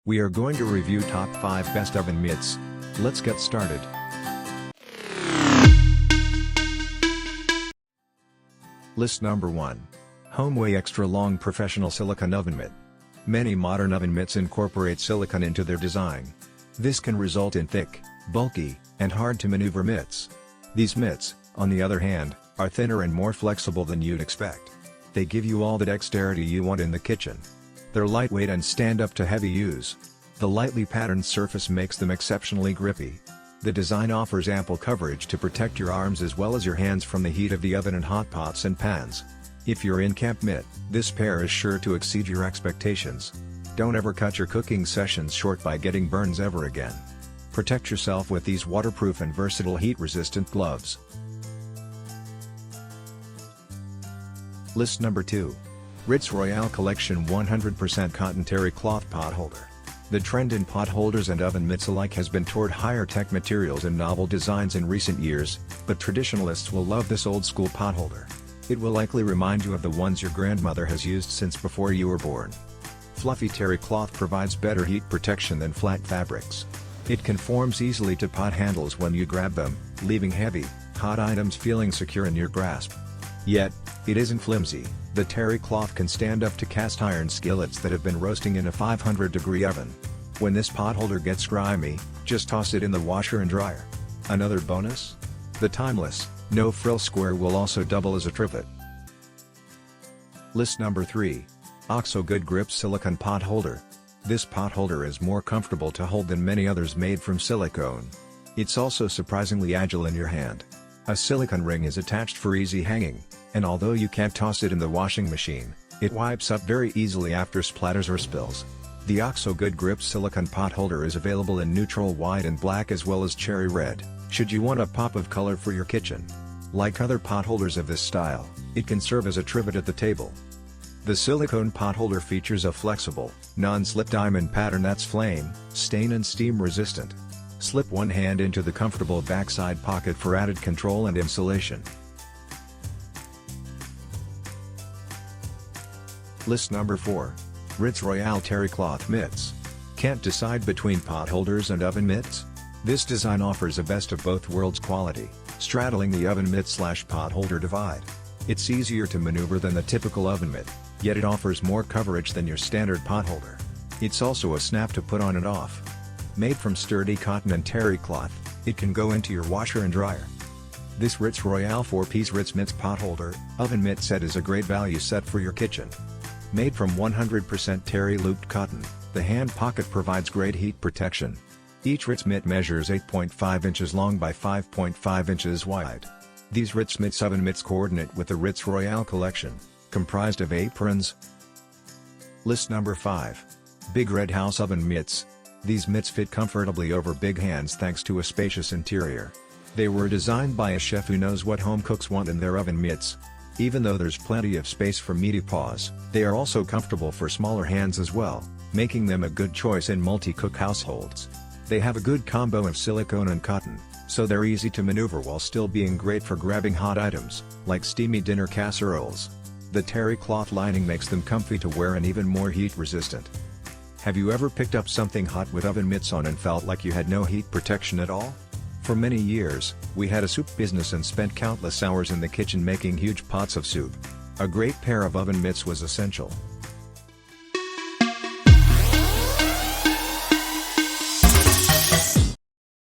We are going to review top 5 best oven mitts. Let's get started. List number 1. HOMWE Extra Long Professional Silicone Oven Mitt. Many modern oven mitts incorporate silicone into their design. This can result in thick, bulky, and hard-to-maneuver mitts. These mitts, on the other hand, are thinner and more flexible than you'd expect. They give you all the dexterity you want in the kitchen. They're lightweight and stand up to heavy use. The lightly patterned surface makes them exceptionally grippy. The design offers ample coverage to protect your arms as well as your hands from the heat of the oven and hot pots and pans. If you're in camp mitt, this pair is sure to exceed your expectations. Don't ever cut your cooking sessions short by getting burns ever again. Protect yourself with these waterproof and versatile heat-resistant gloves. List number 2. RITZ ROYALE Collection 100% Cotton Terry Cloth Pot Holder. The trend in pot holders and oven mitts alike has been toward higher tech materials and novel designs in recent years, but traditionalists will love this old school pot holder. It will likely remind you of the ones your grandmother has used since before you were born. Fluffy terry cloth provides better heat protection than flat fabrics. It conforms easily to pot handles when you grab them, leaving heavy, hot items feeling secure in your grasp. Yet, it isn't flimsy. The terry cloth can stand up to cast iron skillets that have been roasting in a 500-degree oven. When this pot holder gets grimy, just toss it in the washer and dryer. Another bonus? The timeless, no-frill square will also double as a trivet. List number 3. OXO Good Grip Silicone Pot Holder. This pot holder is more comfortable to hold than many others made from silicone. It's also surprisingly agile in your hand. A silicone ring is attached for easy hanging, and although you can't toss it in the washing machine, it wipes up very easily after splatters or spills. The OXO Good Grip Silicone Pot Holder is available in neutral white and black as well as cherry red, should you want a pop of color for your kitchen. Like other pot holders of this style, it can serve as a trivet at the table. The silicone pot holder features a flexible, non-slip diamond pattern that's flame, stain and steam resistant. Slip one hand into the comfortable backside pocket for added control and insulation. List number 4. RITZ ROYALE Terry Cloth Mitts. Can't decide between pot holders and oven mitts? This design offers a best of both worlds quality, straddling the oven mitt/pot holder divide. It's easier to maneuver than the typical oven mitt, yet it offers more coverage than your standard pot holder. It's also a snap to put on and off. Made from sturdy cotton and terry cloth, it can go into your washer and dryer. This RITZ ROYALE 4-piece RITZ mitts pot holder, oven mitt set is a great value set for your kitchen. Made from 100% terry looped cotton, the hand pocket provides great heat protection. Each RITZ mitt measures 8.5 inches long by 5.5 inches wide. These RITZ mitts oven mitts coordinate with the RITZ ROYALE collection, comprised of aprons. List number 5. Big Red House Oven Mitts. These mitts fit comfortably over big hands thanks to a spacious interior. They were designed by a chef who knows what home cooks want in their oven mitts. Even though there's plenty of space for meaty paws, they are also comfortable for smaller hands as well, making them a good choice in multi-cook households. They have a good combo of silicone and cotton, so they're easy to maneuver while still being great for grabbing hot items, like steamy dinner casseroles. The terry cloth lining makes them comfy to wear and even more heat resistant. Have you ever picked up something hot with oven mitts on and felt like you had no heat protection at all? For many years, we had a soup business and spent countless hours in the kitchen making huge pots of soup. A great pair of oven mitts was essential.